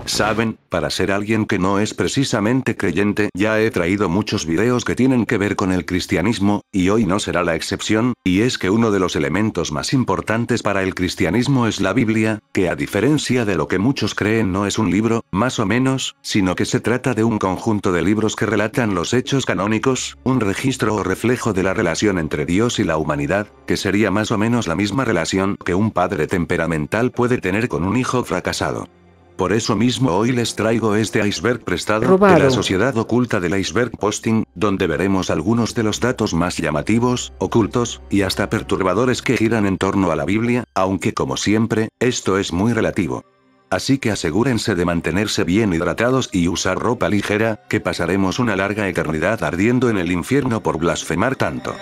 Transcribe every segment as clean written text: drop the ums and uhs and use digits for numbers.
Saben, para ser alguien que no es precisamente creyente, ya he traído muchos videos que tienen que ver con el cristianismo, y hoy no será la excepción, y es que uno de los elementos más importantes para el cristianismo es la Biblia, que a diferencia de lo que muchos creen no es un libro, más o menos, sino que se trata de un conjunto de libros que relatan los hechos canónicos, un registro o reflejo de la relación entre Dios y la humanidad, que sería más o menos la misma relación que un padre temperamental puede tener con un hijo fracasado. Por eso mismo hoy les traigo este iceberg prestado de la sociedad oculta del iceberg posting, donde veremos algunos de los datos más llamativos, ocultos, y hasta perturbadores que giran en torno a la Biblia, aunque como siempre, esto es muy relativo. Así que asegúrense de mantenerse bien hidratados y usar ropa ligera, que pasaremos una larga eternidad ardiendo en el infierno por blasfemar tanto.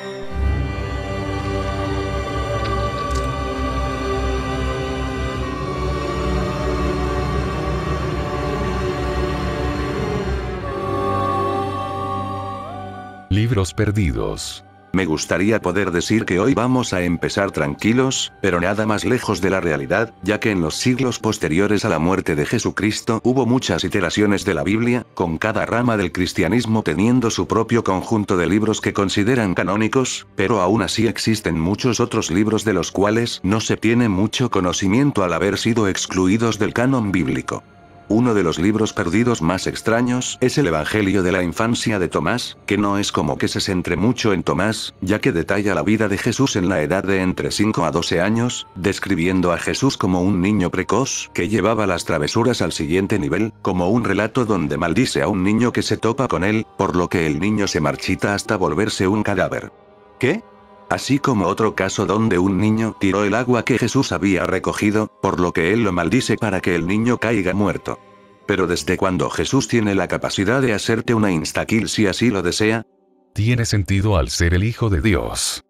Libros perdidos. Me gustaría poder decir que hoy vamos a empezar tranquilos, pero nada más lejos de la realidad, ya que en los siglos posteriores a la muerte de Jesucristo hubo muchas iteraciones de la Biblia, con cada rama del cristianismo teniendo su propio conjunto de libros que consideran canónicos, pero aún así existen muchos otros libros de los cuales no se tiene mucho conocimiento al haber sido excluidos del canon bíblico. Uno de los libros perdidos más extraños es el Evangelio de la infancia de Tomás, que no es como que se centre mucho en Tomás, ya que detalla la vida de Jesús en la edad de entre 5 a 12 años, describiendo a Jesús como un niño precoz que llevaba las travesuras al siguiente nivel, como un relato donde maldice a un niño que se topa con él, por lo que el niño se marchita hasta volverse un cadáver. ¿Qué? Así como otro caso donde un niño tiró el agua que Jesús había recogido, por lo que él lo maldice para que el niño caiga muerto. Pero ¿desde cuándo Jesús tiene la capacidad de hacerte una insta-kill si así lo desea? Tiene sentido al ser el Hijo de Dios.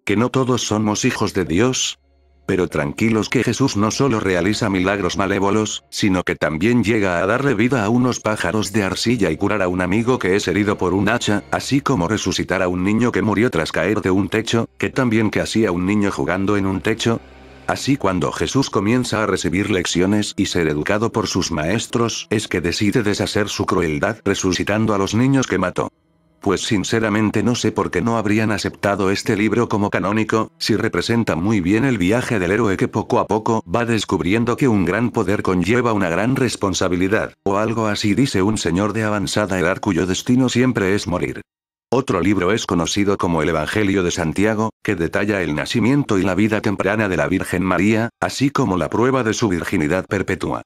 ¿Que no todos somos hijos de Dios? Pero tranquilos que Jesús no solo realiza milagros malévolos, sino que también llega a darle vida a unos pájaros de arcilla y curar a un amigo que es herido por un hacha, así como resucitar a un niño que murió tras caer de un techo, que también que hacía un niño jugando en un techo. Así cuando Jesús comienza a recibir lecciones y ser educado por sus maestros, es que decide deshacer su crueldad resucitando a los niños que mató. Pues sinceramente no sé por qué no habrían aceptado este libro como canónico, si representa muy bien el viaje del héroe que poco a poco va descubriendo que un gran poder conlleva una gran responsabilidad, o algo así dice un señor de avanzada edad cuyo destino siempre es morir. Otro libro es conocido como el Evangelio de Santiago, que detalla el nacimiento y la vida temprana de la Virgen María, así como la prueba de su virginidad perpetua.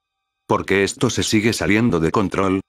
¿Por qué esto se sigue saliendo de control?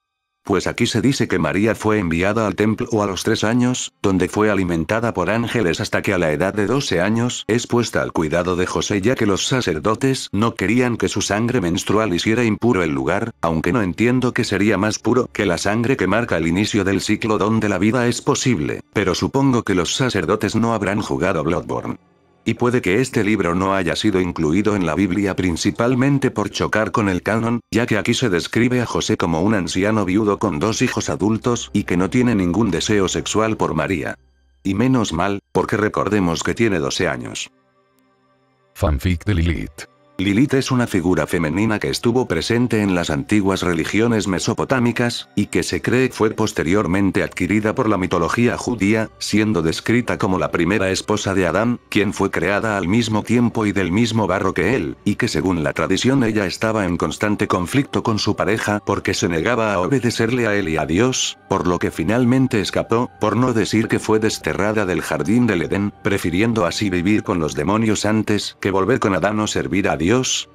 Pues aquí se dice que María fue enviada al templo a los 3 años, donde fue alimentada por ángeles hasta que a la edad de 12 años es puesta al cuidado de José, ya que los sacerdotes no querían que su sangre menstrual hiciera impuro el lugar, aunque no entiendo que sería más puro que la sangre que marca el inicio del ciclo donde la vida es posible, pero supongo que los sacerdotes no habrán jugado Bloodborne. Y puede que este libro no haya sido incluido en la Biblia principalmente por chocar con el canon, ya que aquí se describe a José como un anciano viudo con 2 hijos adultos y que no tiene ningún deseo sexual por María. Y menos mal, porque recordemos que tiene 12 años. Fanfic de Lilith. Lilith es una figura femenina que estuvo presente en las antiguas religiones mesopotámicas, y que se cree fue posteriormente adquirida por la mitología judía, siendo descrita como la primera esposa de Adán, quien fue creada al mismo tiempo y del mismo barro que él, y que según la tradición ella estaba en constante conflicto con su pareja porque se negaba a obedecerle a él y a Dios, por lo que finalmente escapó, por no decir que fue desterrada del jardín del Edén, prefiriendo así vivir con los demonios antes que volver con Adán o servir a Dios,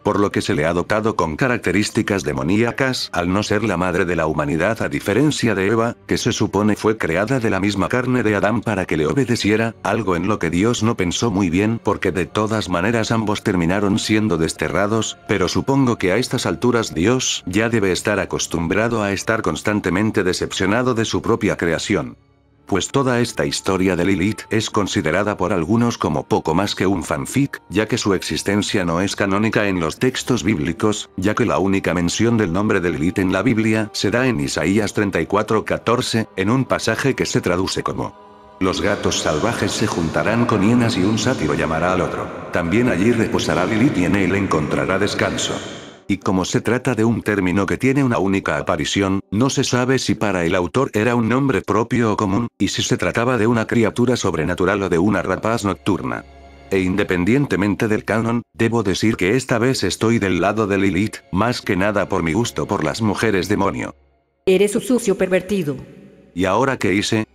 por lo que se le ha dotado con características demoníacas, al no ser la madre de la humanidad a diferencia de Eva, que se supone fue creada de la misma carne de Adán para que le obedeciera, algo en lo que Dios no pensó muy bien porque de todas maneras ambos terminaron siendo desterrados, pero supongo que a estas alturas Dios ya debe estar acostumbrado a estar constantemente decepcionado de su propia creación. Pues toda esta historia de Lilith es considerada por algunos como poco más que un fanfic, ya que su existencia no es canónica en los textos bíblicos, ya que la única mención del nombre de Lilith en la Biblia se da en Isaías 34:14, en un pasaje que se traduce como: los gatos salvajes se juntarán con hienas y un sátiro llamará al otro. También allí reposará Lilith y en él encontrará descanso. Y como se trata de un término que tiene una única aparición, no se sabe si para el autor era un nombre propio o común, y si se trataba de una criatura sobrenatural o de una rapaz nocturna. E independientemente del canon, debo decir que esta vez estoy del lado de Lilith, más que nada por mi gusto por las mujeres demonio. Eres un sucio pervertido. ¿Y ahora qué hice?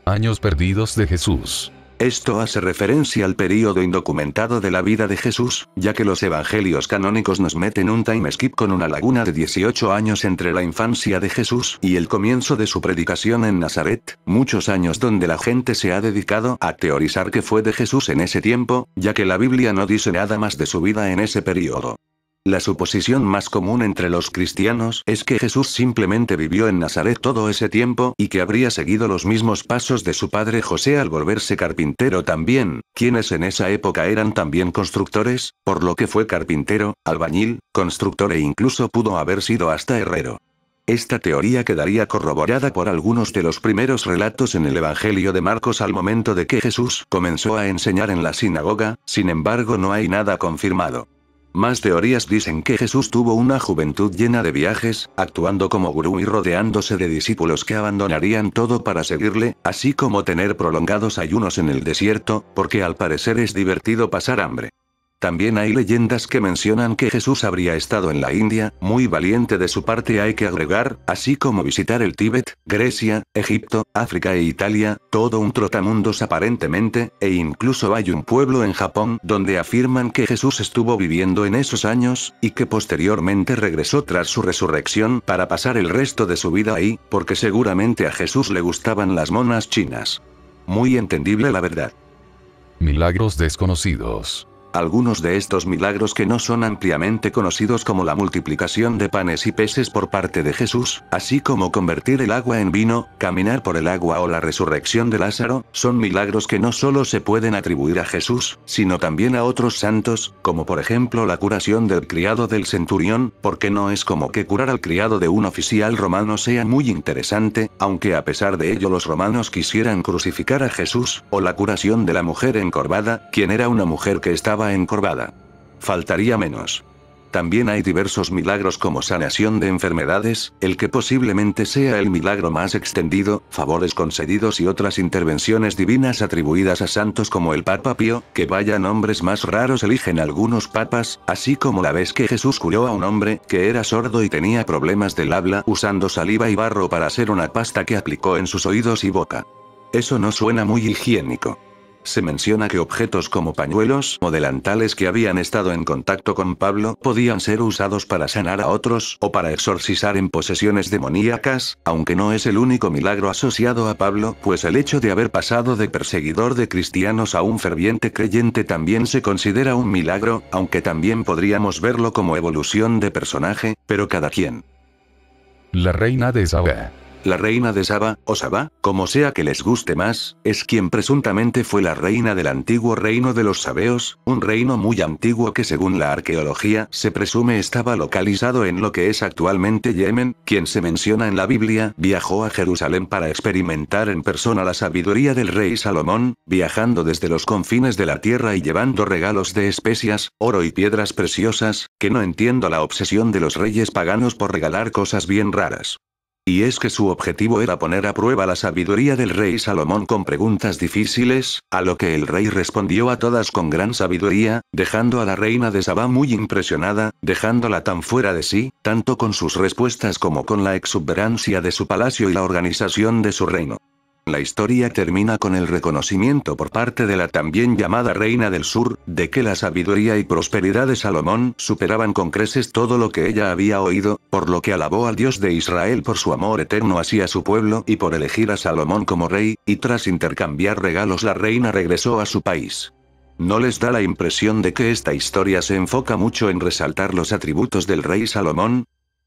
Años perdidos de Jesús. Esto hace referencia al período indocumentado de la vida de Jesús, ya que los evangelios canónicos nos meten un time skip con una laguna de 18 años entre la infancia de Jesús y el comienzo de su predicación en Nazaret, muchos años donde la gente se ha dedicado a teorizar que fue de Jesús en ese tiempo, ya que la Biblia no dice nada más de su vida en ese período. La suposición más común entre los cristianos es que Jesús simplemente vivió en Nazaret todo ese tiempo y que habría seguido los mismos pasos de su padre José al volverse carpintero también, quienes en esa época eran también constructores, por lo que fue carpintero, albañil, constructor e incluso pudo haber sido hasta herrero. Esta teoría quedaría corroborada por algunos de los primeros relatos en el Evangelio de Marcos al momento de que Jesús comenzó a enseñar en la sinagoga, sin embargo no hay nada confirmado. Más teorías dicen que Jesús tuvo una juventud llena de viajes, actuando como gurú y rodeándose de discípulos que abandonarían todo para seguirle, así como tener prolongados ayunos en el desierto, porque al parecer es divertido pasar hambre. También hay leyendas que mencionan que Jesús habría estado en la India, muy valiente de su parte hay que agregar, así como visitar el Tíbet, Grecia, Egipto, África e Italia, todo un trotamundos aparentemente, e incluso hay un pueblo en Japón donde afirman que Jesús estuvo viviendo en esos años, y que posteriormente regresó tras su resurrección para pasar el resto de su vida ahí, porque seguramente a Jesús le gustaban las monas chinas. Muy entendible la verdad. Milagros desconocidos. Algunos de estos milagros que no son ampliamente conocidos como la multiplicación de panes y peces por parte de Jesús, así como convertir el agua en vino, caminar por el agua o la resurrección de Lázaro, son milagros que no solo se pueden atribuir a Jesús, sino también a otros santos, como por ejemplo la curación del criado del centurión, porque no es como que curar al criado de un oficial romano sea muy interesante, aunque a pesar de ello los romanos quisieran crucificar a Jesús, o la curación de la mujer encorvada, quien era una mujer que estaba encorvada. Faltaría menos. También hay diversos milagros como sanación de enfermedades, el que posiblemente sea el milagro más extendido, favores concedidos y otras intervenciones divinas atribuidas a santos como el Papa Pío, que vaya nombres más raros eligen algunos papas, así como la vez que Jesús curó a un hombre que era sordo y tenía problemas del habla usando saliva y barro para hacer una pasta que aplicó en sus oídos y boca. Eso no suena muy higiénico. Se menciona que objetos como pañuelos o delantales que habían estado en contacto con Pablo podían ser usados para sanar a otros o para exorcizar en posesiones demoníacas, aunque no es el único milagro asociado a Pablo, pues el hecho de haber pasado de perseguidor de cristianos a un ferviente creyente también se considera un milagro, aunque también podríamos verlo como evolución de personaje, pero cada quien. La reina de Saba. La reina de Saba, o Sabá, como sea que les guste más, es quien presuntamente fue la reina del antiguo reino de los sabeos, un reino muy antiguo que según la arqueología se presume estaba localizado en lo que es actualmente Yemen, quien se menciona en la Biblia, viajó a Jerusalén para experimentar en persona la sabiduría del rey Salomón, viajando desde los confines de la tierra y llevando regalos de especias, oro y piedras preciosas, que no entiendo la obsesión de los reyes paganos por regalar cosas bien raras. Y es que su objetivo era poner a prueba la sabiduría del rey Salomón con preguntas difíciles, a lo que el rey respondió a todas con gran sabiduría, dejando a la reina de Sabá muy impresionada, dejándola tan fuera de sí, tanto con sus respuestas como con la exuberancia de su palacio y la organización de su reino. La historia termina con el reconocimiento por parte de la también llamada Reina del Sur, de que la sabiduría y prosperidad de Salomón superaban con creces todo lo que ella había oído, por lo que alabó al Dios de Israel por su amor eterno hacia su pueblo y por elegir a Salomón como rey, y tras intercambiar regalos la reina regresó a su país. ¿No les da la impresión de que esta historia se enfoca mucho en resaltar los atributos del rey Salomón?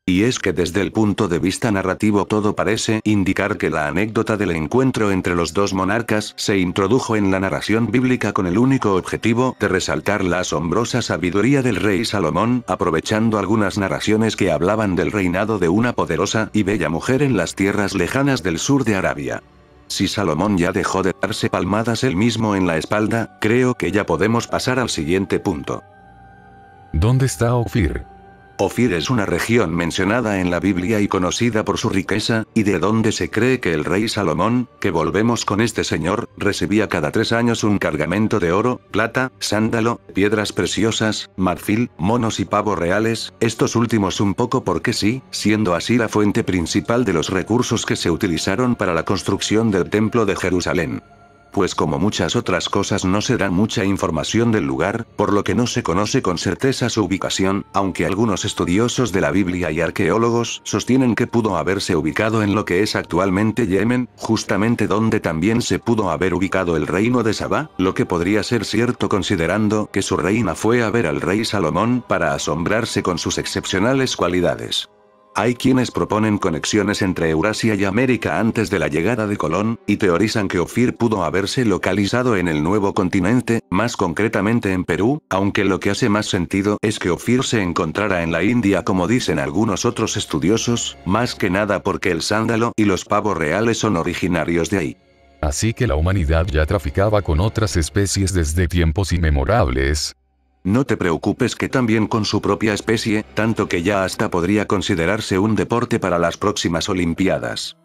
Y es que desde el punto de vista narrativo todo parece indicar que la anécdota del encuentro entre los dos monarcas se introdujo en la narración bíblica con el único objetivo de resaltar la asombrosa sabiduría del rey Salomón, aprovechando algunas narraciones que hablaban del reinado de una poderosa y bella mujer en las tierras lejanas del sur de Arabia. Si Salomón ya dejó de darse palmadas él mismo en la espalda, creo que ya podemos pasar al siguiente punto. ¿Dónde está Ofir? Ofir es una región mencionada en la Biblia y conocida por su riqueza, y de donde se cree que el rey Salomón, que volvemos con este señor, recibía cada 3 años un cargamento de oro, plata, sándalo, piedras preciosas, marfil, monos y pavos reales, estos últimos un poco porque sí, siendo así la fuente principal de los recursos que se utilizaron para la construcción del templo de Jerusalén. Pues como muchas otras cosas no se da mucha información del lugar, por lo que no se conoce con certeza su ubicación, aunque algunos estudiosos de la Biblia y arqueólogos sostienen que pudo haberse ubicado en lo que es actualmente Yemen, justamente donde también se pudo haber ubicado el reino de Sabá, lo que podría ser cierto considerando que su reina fue a ver al rey Salomón para asombrarse con sus excepcionales cualidades. Hay quienes proponen conexiones entre Eurasia y América antes de la llegada de Colón, y teorizan que Ofir pudo haberse localizado en el nuevo continente, más concretamente en Perú, aunque lo que hace más sentido es que Ofir se encontrara en la India como dicen algunos otros estudiosos, más que nada porque el sándalo y los pavos reales son originarios de ahí. Así que la humanidad ya traficaba con otras especies desde tiempos inmemorables. No te preocupes que también con su propia especie, tanto que ya hasta podría considerarse un deporte para las próximas Olimpiadas.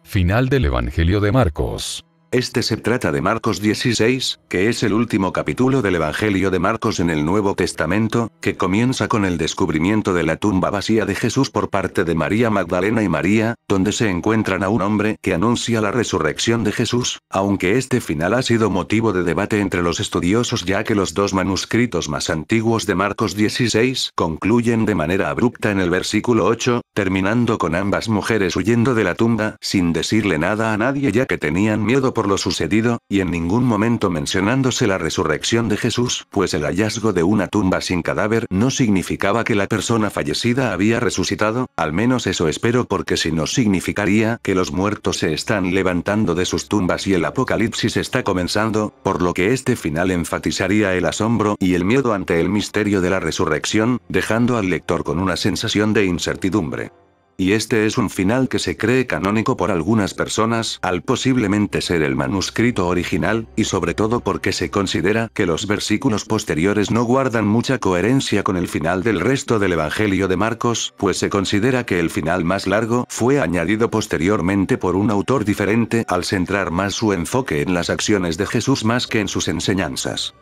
Final del Evangelio de Marcos. Este se trata de Marcos 16, que es el último capítulo del Evangelio de Marcos en el Nuevo Testamento, que comienza con el descubrimiento de la tumba vacía de Jesús por parte de María Magdalena y María, donde se encuentran a un hombre que anuncia la resurrección de Jesús, aunque este final ha sido motivo de debate entre los estudiosos ya que los dos manuscritos más antiguos de Marcos 16 concluyen de manera abrupta en el versículo 8, terminando con ambas mujeres huyendo de la tumba sin decirle nada a nadie ya que tenían miedo por lo sucedido, y en ningún momento mencionándose la resurrección de Jesús, pues el hallazgo de una tumba sin cadáver no significaba que la persona fallecida había resucitado, al menos eso espero porque si no significaría que los muertos se están levantando de sus tumbas y el apocalipsis está comenzando, por lo que este final enfatizaría el asombro y el miedo ante el misterio de la resurrección, dejando al lector con una sensación de incertidumbre. Y este es un final que se cree canónico por algunas personas, al posiblemente ser el manuscrito original, y sobre todo porque se considera que los versículos posteriores no guardan mucha coherencia con el final del resto del Evangelio de Marcos, pues se considera que el final más largo fue añadido posteriormente por un autor diferente al centrar más su enfoque en las acciones de Jesús más que en sus enseñanzas.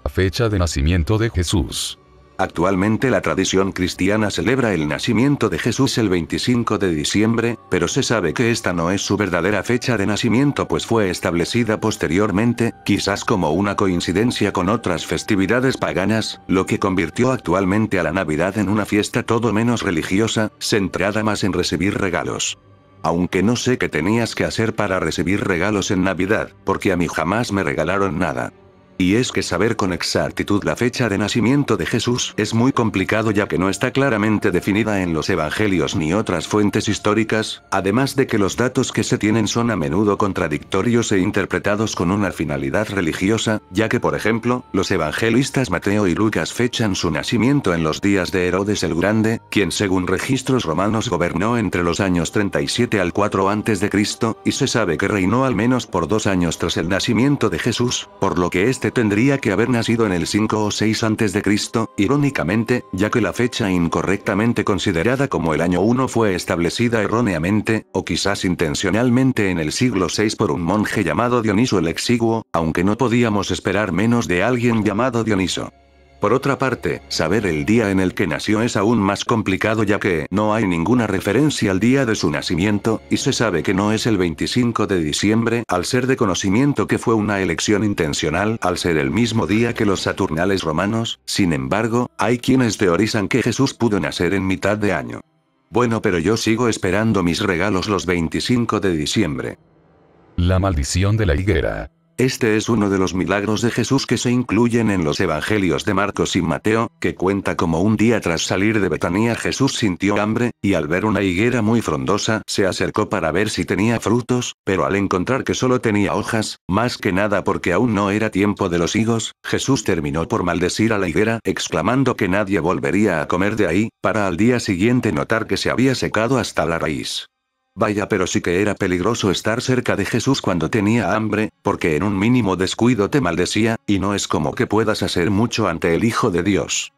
La fecha de nacimiento de Jesús. Actualmente la tradición cristiana celebra el nacimiento de Jesús el 25 de diciembre, pero se sabe que esta no es su verdadera fecha de nacimiento pues fue establecida posteriormente, quizás como una coincidencia con otras festividades paganas, lo que convirtió actualmente a la Navidad en una fiesta todo menos religiosa, centrada más en recibir regalos. Aunque no sé qué tenías que hacer para recibir regalos en Navidad, porque a mí jamás me regalaron nada. Y es que saber con exactitud la fecha de nacimiento de Jesús es muy complicado ya que no está claramente definida en los evangelios ni otras fuentes históricas, además de que los datos que se tienen son a menudo contradictorios e interpretados con una finalidad religiosa, ya que por ejemplo, los evangelistas Mateo y Lucas fechan su nacimiento en los días de Herodes el Grande, quien según registros romanos gobernó entre los años 37 al 4 a.C., y se sabe que reinó al menos por 2 años tras el nacimiento de Jesús, por lo que este tendría que haber nacido en el 5 o 6 a.C., irónicamente, ya que la fecha incorrectamente considerada como el año 1 fue establecida erróneamente, o quizás intencionalmente en el siglo VI por un monje llamado Dioniso el Exiguo, aunque no podíamos esperar menos de alguien llamado Dioniso. Por otra parte, saber el día en el que nació es aún más complicado ya que no hay ninguna referencia al día de su nacimiento, y se sabe que no es el 25 de diciembre, al ser de conocimiento que fue una elección intencional al ser el mismo día que los Saturnales romanos. Sin embargo, hay quienes teorizan que Jesús pudo nacer en mitad de año. Bueno, pero yo sigo esperando mis regalos los 25 de diciembre. La maldición de la higuera. Este es uno de los milagros de Jesús que se incluyen en los evangelios de Marcos y Mateo, que cuenta como un día tras salir de Betania Jesús sintió hambre, y al ver una higuera muy frondosa, se acercó para ver si tenía frutos, pero al encontrar que solo tenía hojas, más que nada porque aún no era tiempo de los higos, Jesús terminó por maldecir a la higuera, exclamando que nadie volvería a comer de ahí, para al día siguiente notar que se había secado hasta la raíz. Vaya, pero sí que era peligroso estar cerca de Jesús cuando tenía hambre, porque en un mínimo descuido te maldecía, y no es como que puedas hacer mucho ante el Hijo de Dios.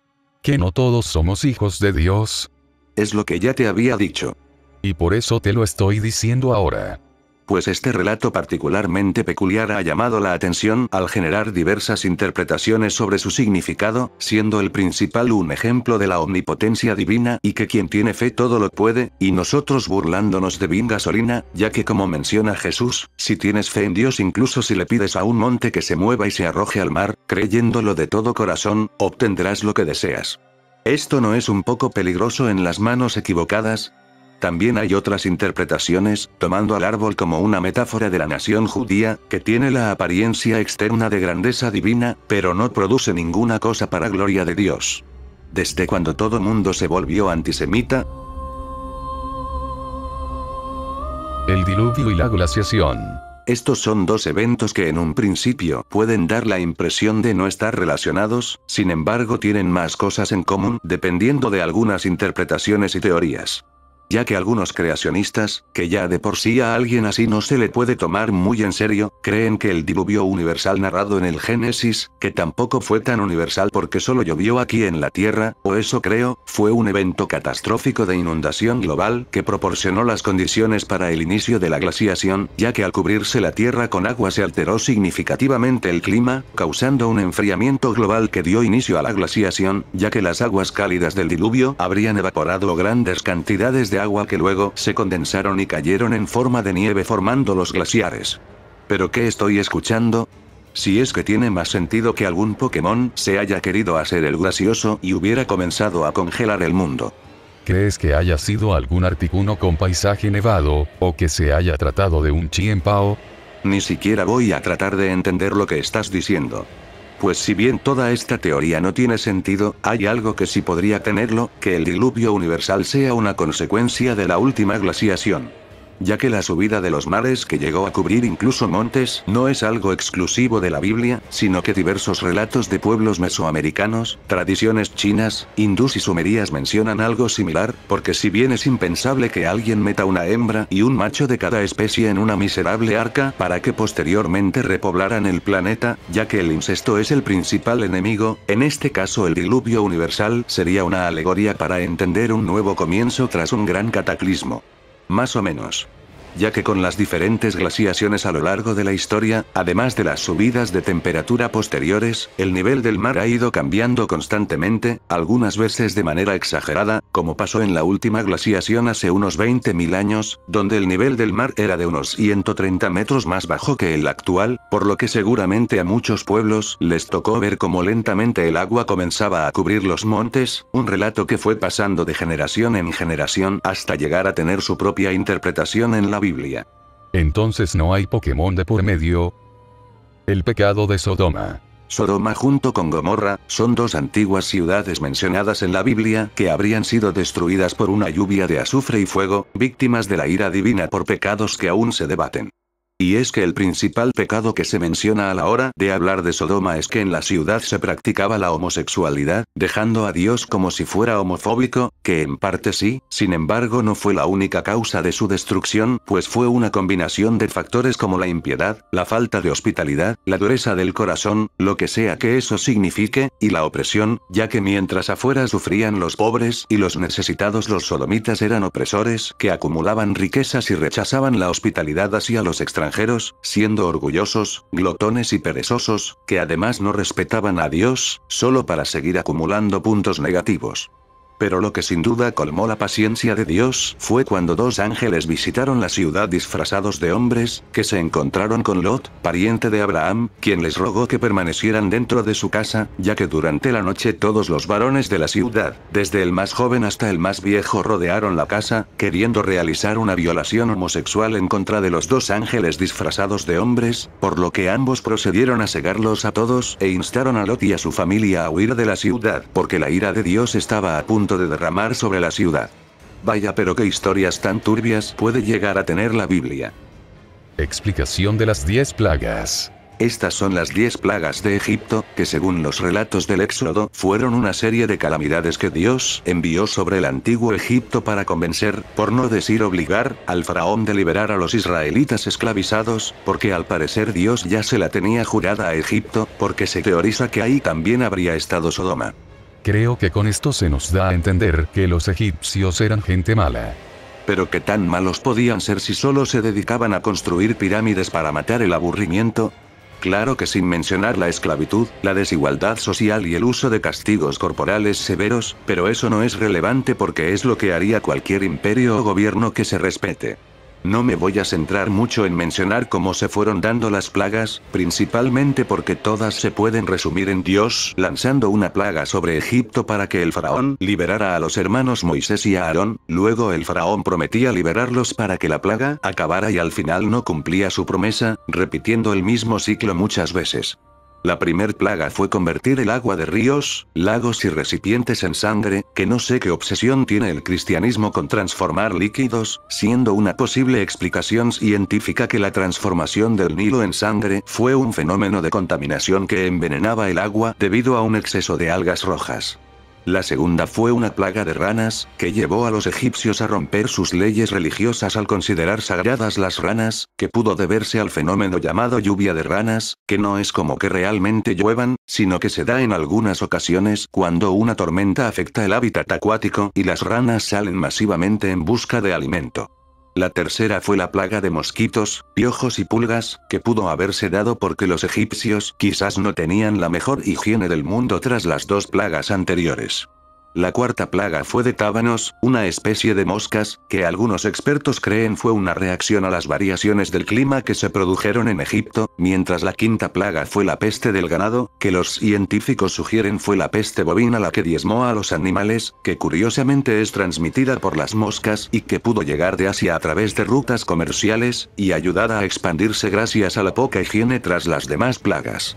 ¿Que no todos somos hijos de Dios? Es lo que ya te había dicho. Y por eso te lo estoy diciendo ahora. Pues este relato particularmente peculiar ha llamado la atención al generar diversas interpretaciones sobre su significado, siendo el principal un ejemplo de la omnipotencia divina y que quien tiene fe todo lo puede, y nosotros burlándonos de Bin Gasolina, ya que como menciona Jesús, si tienes fe en Dios incluso si le pides a un monte que se mueva y se arroje al mar, creyéndolo de todo corazón, obtendrás lo que deseas. ¿Esto no es un poco peligroso en las manos equivocadas? También hay otras interpretaciones, tomando al árbol como una metáfora de la nación judía, que tiene la apariencia externa de grandeza divina, pero no produce ninguna cosa para gloria de Dios. Desde cuando todo mundo se volvió antisemita. El diluvio y la glaciación. Estos son dos eventos que en un principio pueden dar la impresión de no estar relacionados, sin embargo tienen más cosas en común dependiendo de algunas interpretaciones y teorías. Ya que algunos creacionistas, que ya de por sí a alguien así no se le puede tomar muy en serio, creen que el diluvio universal narrado en el Génesis, que tampoco fue tan universal porque solo llovió aquí en la Tierra, o eso creo, fue un evento catastrófico de inundación global que proporcionó las condiciones para el inicio de la glaciación, ya que al cubrirse la Tierra con agua se alteró significativamente el clima, causando un enfriamiento global que dio inicio a la glaciación, ya que las aguas cálidas del diluvio habrían evaporado grandes cantidades de agua que luego se condensaron y cayeron en forma de nieve formando los glaciares. ¿Pero qué estoy escuchando? Si es que tiene más sentido que algún Pokémon se haya querido hacer el gracioso y hubiera comenzado a congelar el mundo. ¿Crees que haya sido algún Articuno con paisaje nevado, o que se haya tratado de un Chien-Pao? Ni siquiera voy a tratar de entender lo que estás diciendo. Pues si bien toda esta teoría no tiene sentido, hay algo que sí podría tenerlo, que el diluvio universal sea una consecuencia de la última glaciación. Ya que la subida de los mares que llegó a cubrir incluso montes no es algo exclusivo de la Biblia, sino que diversos relatos de pueblos mesoamericanos, tradiciones chinas, hindús y sumerías mencionan algo similar, porque si bien es impensable que alguien meta una hembra y un macho de cada especie en una miserable arca para que posteriormente repoblaran el planeta, ya que el incesto es el principal enemigo, en este caso el diluvio universal sería una alegoría para entender un nuevo comienzo tras un gran cataclismo. Más o menos. Ya que con las diferentes glaciaciones a lo largo de la historia, además de las subidas de temperatura posteriores, el nivel del mar ha ido cambiando constantemente, algunas veces de manera exagerada, como pasó en la última glaciación hace unos 20.000 años, donde el nivel del mar era de unos 130 metros más bajo que el actual, por lo que seguramente a muchos pueblos les tocó ver cómo lentamente el agua comenzaba a cubrir los montes, un relato que fue pasando de generación en generación hasta llegar a tener su propia interpretación en la Biblia. Entonces no hay Pokémon de por medio. El pecado de Sodoma. Sodoma junto con Gomorra, son dos antiguas ciudades mencionadas en la Biblia que habrían sido destruidas por una lluvia de azufre y fuego, víctimas de la ira divina por pecados que aún se debaten. Y es que el principal pecado que se menciona a la hora de hablar de Sodoma es que en la ciudad se practicaba la homosexualidad, dejando a Dios como si fuera homofóbico, que en parte sí, sin embargo no fue la única causa de su destrucción, pues fue una combinación de factores como la impiedad, la falta de hospitalidad, la dureza del corazón, lo que sea que eso signifique, y la opresión, ya que mientras afuera sufrían los pobres y los necesitados, los sodomitas eran opresores que acumulaban riquezas y rechazaban la hospitalidad hacia los extranjeros, siendo orgullosos, glotones y perezosos, que además no respetaban a Dios, solo para seguir acumulando puntos negativos. Pero lo que sin duda colmó la paciencia de Dios fue cuando dos ángeles visitaron la ciudad disfrazados de hombres, que se encontraron con Lot, pariente de Abraham, quien les rogó que permanecieran dentro de su casa, ya que durante la noche todos los varones de la ciudad, desde el más joven hasta el más viejo, rodearon la casa, queriendo realizar una violación homosexual en contra de los dos ángeles disfrazados de hombres, por lo que ambos procedieron a cegarlos a todos e instaron a Lot y a su familia a huir de la ciudad, porque la ira de Dios estaba a punto de derramar sobre la ciudad. Vaya, pero qué historias tan turbias puede llegar a tener la Biblia. Explicación de las 10 plagas. Estas son las 10 plagas de Egipto, que según los relatos del Éxodo, fueron una serie de calamidades que Dios envió sobre el antiguo Egipto para convencer, por no decir obligar, al faraón de liberar a los israelitas esclavizados, porque al parecer Dios ya se la tenía jurada a Egipto, porque se teoriza que ahí también habría estado Sodoma. Creo que con esto se nos da a entender que los egipcios eran gente mala. Pero ¿qué tan malos podían ser si solo se dedicaban a construir pirámides para matar el aburrimiento? Claro que sin mencionar la esclavitud, la desigualdad social y el uso de castigos corporales severos, pero eso no es relevante porque es lo que haría cualquier imperio o gobierno que se respete. No me voy a centrar mucho en mencionar cómo se fueron dando las plagas, principalmente porque todas se pueden resumir en Dios lanzando una plaga sobre Egipto para que el faraón liberara a los hermanos Moisés y Aarón, luego el faraón prometía liberarlos para que la plaga acabara y al final no cumplía su promesa, repitiendo el mismo ciclo muchas veces. La primer plaga fue convertir el agua de ríos, lagos y recipientes en sangre, que no sé qué obsesión tiene el cristianismo con transformar líquidos, siendo una posible explicación científica que la transformación del Nilo en sangre fue un fenómeno de contaminación que envenenaba el agua debido a un exceso de algas rojas. La segunda fue una plaga de ranas, que llevó a los egipcios a romper sus leyes religiosas al considerar sagradas las ranas, que pudo deberse al fenómeno llamado lluvia de ranas, que no es como que realmente lluevan, sino que se da en algunas ocasiones cuando una tormenta afecta el hábitat acuático y las ranas salen masivamente en busca de alimento. La tercera fue la plaga de mosquitos, piojos y pulgas, que pudo haberse dado porque los egipcios quizás no tenían la mejor higiene del mundo tras las dos plagas anteriores. La cuarta plaga fue de tábanos, una especie de moscas, que algunos expertos creen fue una reacción a las variaciones del clima que se produjeron en Egipto, mientras la quinta plaga fue la peste del ganado, que los científicos sugieren fue la peste bovina la que diezmó a los animales, que curiosamente es transmitida por las moscas y que pudo llegar de Asia a través de rutas comerciales, y ayudada a expandirse gracias a la poca higiene tras las demás plagas.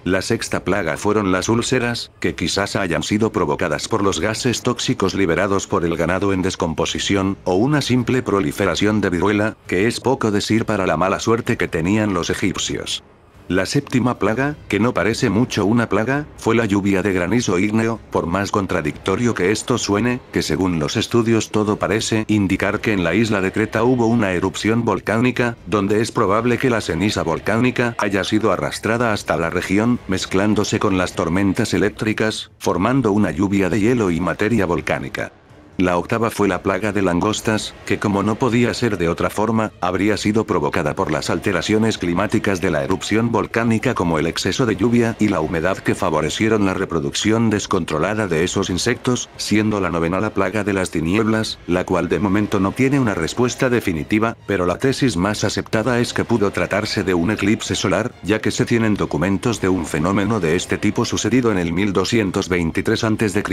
La sexta plaga fueron las úlceras, que quizás hayan sido provocadas por los gases tóxicos liberados por el ganado en descomposición, o una simple proliferación de viruela, que es poco decir para la mala suerte que tenían los egipcios. La séptima plaga, que no parece mucho una plaga, fue la lluvia de granizo ígneo, por más contradictorio que esto suene, que según los estudios todo parece indicar que en la isla de Creta hubo una erupción volcánica, donde es probable que la ceniza volcánica haya sido arrastrada hasta la región, mezclándose con las tormentas eléctricas, formando una lluvia de hielo y materia volcánica. La octava fue la plaga de langostas, que como no podía ser de otra forma, habría sido provocada por las alteraciones climáticas de la erupción volcánica como el exceso de lluvia y la humedad que favorecieron la reproducción descontrolada de esos insectos, siendo la novena la plaga de las tinieblas, la cual de momento no tiene una respuesta definitiva, pero la tesis más aceptada es que pudo tratarse de un eclipse solar, ya que se tienen documentos de un fenómeno de este tipo sucedido en el 1223 a.C.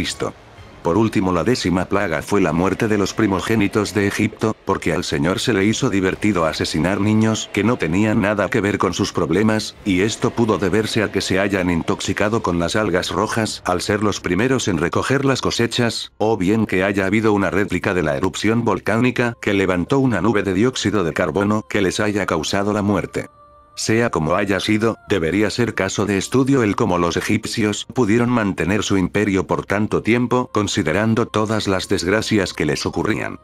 Por último, la décima plaga fue la muerte de los primogénitos de Egipto, porque al Señor se le hizo divertido asesinar niños que no tenían nada que ver con sus problemas, y esto pudo deberse a que se hayan intoxicado con las algas rojas al ser los primeros en recoger las cosechas, o bien que haya habido una réplica de la erupción volcánica que levantó una nube de dióxido de carbono que les haya causado la muerte. Sea como haya sido, debería ser caso de estudio el cómo los egipcios pudieron mantener su imperio por tanto tiempo, considerando todas las desgracias que les ocurrían.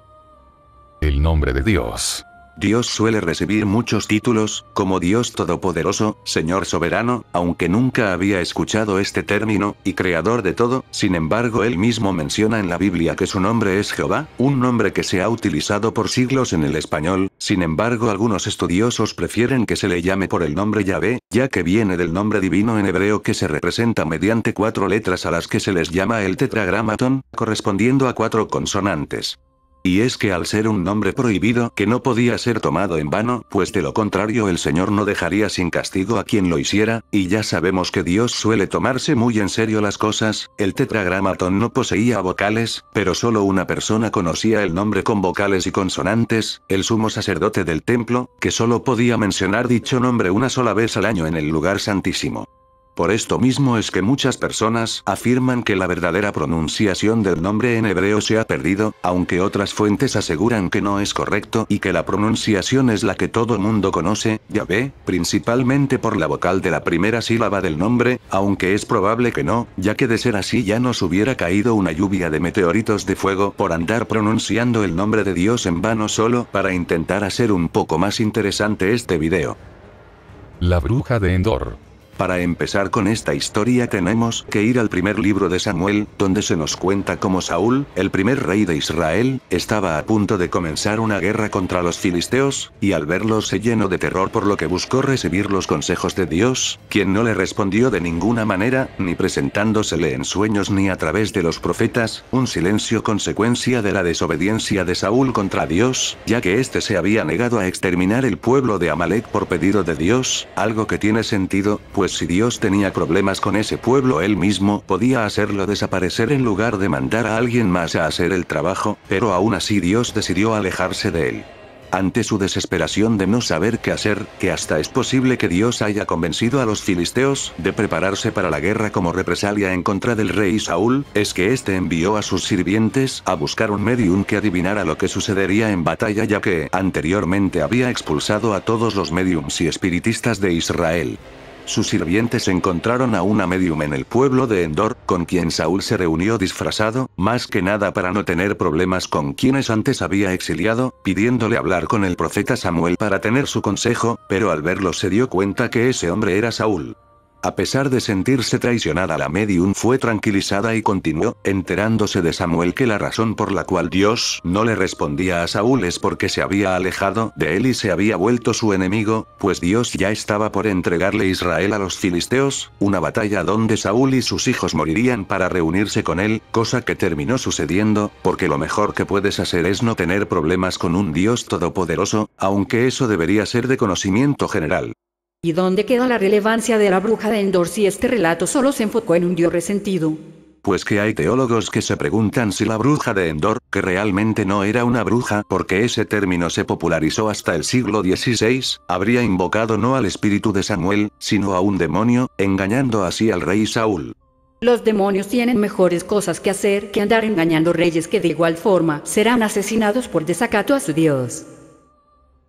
El nombre de Dios. Dios suele recibir muchos títulos, como Dios Todopoderoso, Señor Soberano, aunque nunca había escuchado este término, y Creador de todo. Sin embargo, él mismo menciona en la Biblia que su nombre es Jehová, un nombre que se ha utilizado por siglos en el español. Sin embargo, algunos estudiosos prefieren que se le llame por el nombre Yahvé, ya que viene del nombre divino en hebreo que se representa mediante 4 letras a las que se les llama el tetragramatón, correspondiendo a 4 consonantes. Y es que al ser un nombre prohibido que no podía ser tomado en vano, pues de lo contrario el Señor no dejaría sin castigo a quien lo hiciera, y ya sabemos que Dios suele tomarse muy en serio las cosas. El tetragramatón no poseía vocales, pero solo una persona conocía el nombre con vocales y consonantes, el sumo sacerdote del templo, que solo podía mencionar dicho nombre una sola vez al año en el lugar santísimo. Por esto mismo es que muchas personas afirman que la verdadera pronunciación del nombre en hebreo se ha perdido, aunque otras fuentes aseguran que no es correcto y que la pronunciación es la que todo mundo conoce, Yahvé, principalmente por la vocal de la primera sílaba del nombre, aunque es probable que no, ya que de ser así ya nos hubiera caído una lluvia de meteoritos de fuego por andar pronunciando el nombre de Dios en vano solo para intentar hacer un poco más interesante este video. La bruja de Endor. Para empezar con esta historia tenemos que ir al primer libro de Samuel, donde se nos cuenta cómo Saúl, el primer rey de Israel, estaba a punto de comenzar una guerra contra los filisteos, y al verlos se llenó de terror por lo que buscó recibir los consejos de Dios, quien no le respondió de ninguna manera, ni presentándosele en sueños ni a través de los profetas, un silencio consecuencia de la desobediencia de Saúl contra Dios, ya que éste se había negado a exterminar el pueblo de Amalek por pedido de Dios, algo que tiene sentido, pues si Dios tenía problemas con ese pueblo él mismo podía hacerlo desaparecer en lugar de mandar a alguien más a hacer el trabajo, pero aún así Dios decidió alejarse de él. Ante su desesperación de no saber qué hacer, que hasta es posible que Dios haya convencido a los filisteos de prepararse para la guerra como represalia en contra del rey Saúl, es que éste envió a sus sirvientes a buscar un medium que adivinara lo que sucedería en batalla, ya que anteriormente había expulsado a todos los mediums y espiritistas de Israel. Sus sirvientes encontraron a una medium en el pueblo de Endor, con quien Saúl se reunió disfrazado, más que nada para no tener problemas con quienes antes había exiliado, pidiéndole hablar con el profeta Samuel para tener su consejo, pero al verlo se dio cuenta que ese hombre era Saúl. A pesar de sentirse traicionada, la medium fue tranquilizada y continuó, enterándose de Samuel que la razón por la cual Dios no le respondía a Saúl es porque se había alejado de él y se había vuelto su enemigo, pues Dios ya estaba por entregarle Israel a los filisteos, una batalla donde Saúl y sus hijos morirían para reunirse con él, cosa que terminó sucediendo, porque lo mejor que puedes hacer es no tener problemas con un Dios todopoderoso, aunque eso debería ser de conocimiento general. ¿Y dónde queda la relevancia de la bruja de Endor si este relato solo se enfocó en un dios resentido? Pues que hay teólogos que se preguntan si la bruja de Endor, que realmente no era una bruja porque ese término se popularizó hasta el siglo XVI, habría invocado no al espíritu de Samuel, sino a un demonio, engañando así al rey Saúl. Los demonios tienen mejores cosas que hacer que andar engañando reyes que de igual forma serán asesinados por desacato a su dios.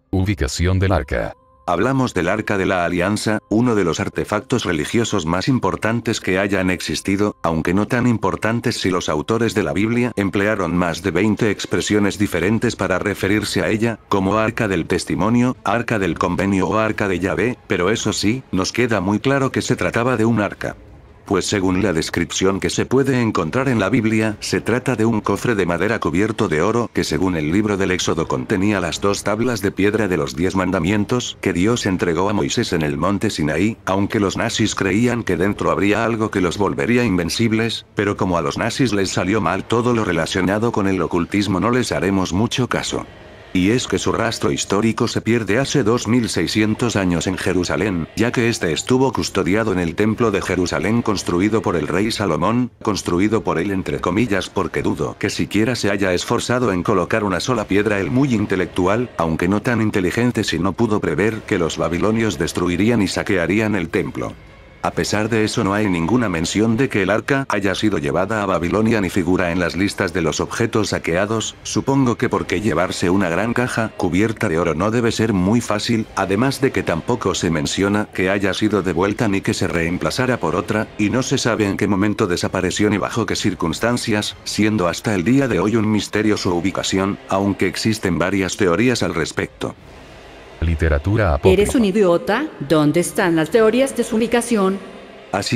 Ubicación del arca. Hablamos del Arca de la Alianza, uno de los artefactos religiosos más importantes que hayan existido, aunque no tan importantes si los autores de la Biblia emplearon más de 20 expresiones diferentes para referirse a ella, como Arca del Testimonio, Arca del Convenio o Arca de Yahvé, pero eso sí, nos queda muy claro que se trataba de un arca. Pues según la descripción que se puede encontrar en la Biblia, se trata de un cofre de madera cubierto de oro que según el libro del Éxodo contenía las 2 tablas de piedra de los 10 mandamientos que Dios entregó a Moisés en el monte Sinaí, aunque los nazis creían que dentro habría algo que los volvería invencibles, pero como a los nazis les salió mal todo lo relacionado con el ocultismo no les haremos mucho caso. Y es que su rastro histórico se pierde hace 2600 años en Jerusalén, ya que este estuvo custodiado en el templo de Jerusalén construido por el rey Salomón, construido por él entre comillas porque dudo que siquiera se haya esforzado en colocar una sola piedra. El muy intelectual, aunque no tan inteligente si no pudo prever que los babilonios destruirían y saquearían el templo. A pesar de eso no hay ninguna mención de que el arca haya sido llevada a Babilonia ni figura en las listas de los objetos saqueados, supongo que porque llevarse una gran caja cubierta de oro no debe ser muy fácil, además de que tampoco se menciona que haya sido devuelta ni que se reemplazara por otra, y no se sabe en qué momento desapareció ni bajo qué circunstancias, siendo hasta el día de hoy un misterio su ubicación, aunque existen varias teorías al respecto. Literatura apócrifa. ¿Eres un idiota? ¿Dónde están las teorías de su ubicación?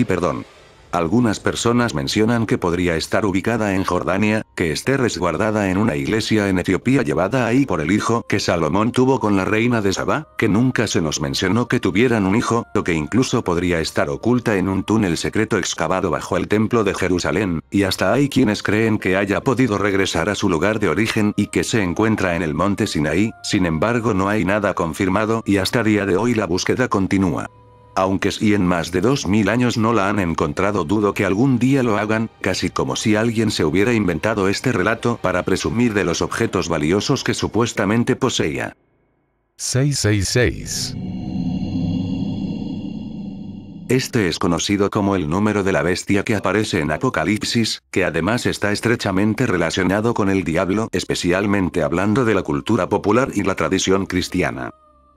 Perdón. Algunas personas mencionan que podría estar ubicada en Jordania, que esté resguardada en una iglesia en Etiopía llevada ahí por el hijo que Salomón tuvo con la reina de Sabá, que nunca se nos mencionó que tuvieran un hijo, o que incluso podría estar oculta en un túnel secreto excavado bajo el templo de Jerusalén, y hasta hay quienes creen que haya podido regresar a su lugar de origen y que se encuentra en el monte Sinaí. Sin embargo no hay nada confirmado y hasta día de hoy la búsqueda continúa. Aunque si en más de 2000 años no la han encontrado, dudo que algún día lo hagan, casi como si alguien se hubiera inventado este relato para presumir de los objetos valiosos que supuestamente poseía. 666. Este es conocido como el número de la bestia que aparece en Apocalipsis, que además está estrechamente relacionado con el diablo, especialmente hablando de la cultura popular y la tradición cristiana.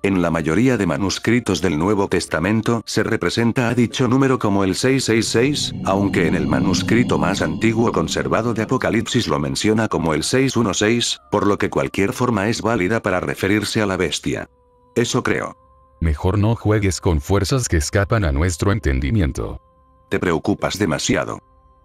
En la mayoría de manuscritos del Nuevo Testamento se representa a dicho número como el 666, aunque en el manuscrito más antiguo conservado de Apocalipsis lo menciona como el 616, por lo que cualquier forma es válida para referirse a la bestia. Eso creo. Mejor no juegues con fuerzas que escapan a nuestro entendimiento. Te preocupas demasiado.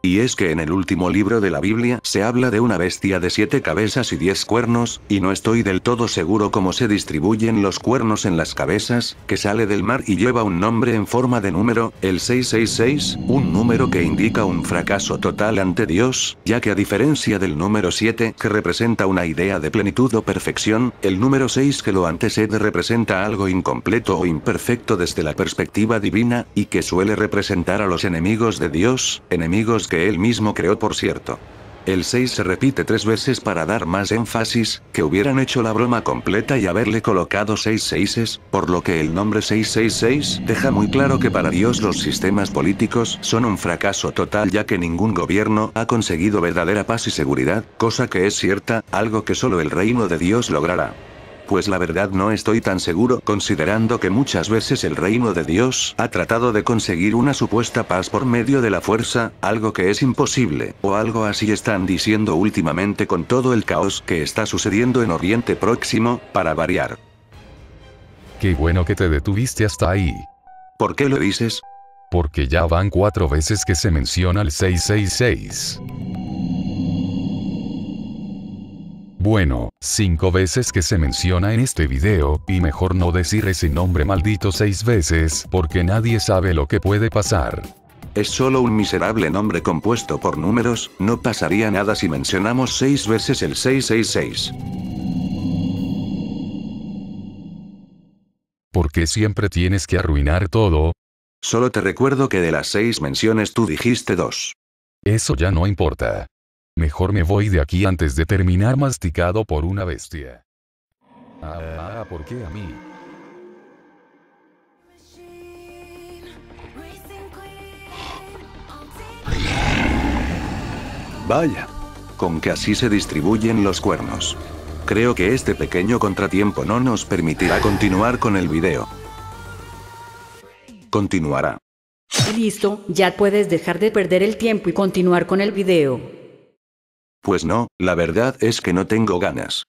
Y es que en el último libro de la Biblia se habla de una bestia de 7 cabezas y 10 cuernos, y no estoy del todo seguro cómo se distribuyen los cuernos en las cabezas, que sale del mar y lleva un nombre en forma de número, el 666, un número que indica un fracaso total ante Dios, ya que a diferencia del número 7, que representa una idea de plenitud o perfección, el número 6 que lo antecede representa algo incompleto o imperfecto desde la perspectiva divina, y que suele representar a los enemigos de Dios, enemigos que él mismo creó por cierto. El 6 se repite 3 veces para dar más énfasis, que hubieran hecho la broma completa y haberle colocado 6 seises, por lo que el nombre 666 deja muy claro que para Dios los sistemas políticos son un fracaso total ya que ningún gobierno ha conseguido verdadera paz y seguridad, cosa que es cierta, algo que solo el reino de Dios logrará. Pues la verdad no estoy tan seguro, considerando que muchas veces el reino de Dios ha tratado de conseguir una supuesta paz por medio de la fuerza, algo que es imposible, o algo así están diciendo últimamente con todo el caos que está sucediendo en Oriente Próximo, para variar. Qué bueno que te detuviste hasta ahí. ¿Por qué lo dices? Porque ya van 4 veces que se menciona el 666. Bueno, 5 veces que se menciona en este video, y mejor no decir ese nombre maldito 6 veces, porque nadie sabe lo que puede pasar. Es solo un miserable nombre compuesto por números, no pasaría nada si mencionamos 6 veces el 666. ¿Por qué siempre tienes que arruinar todo? Solo te recuerdo que de las 6 menciones tú dijiste 2. Eso ya no importa. Mejor me voy de aquí antes de terminar masticado por una bestia. ¿Por qué a mí? Vaya. Con que así se distribuyen los cuernos. Creo que este pequeño contratiempo no nos permitirá continuar con el video. Continuará. Listo, ya puedes dejar de perder el tiempo y continuar con el video. Pues no, la verdad es que no tengo ganas.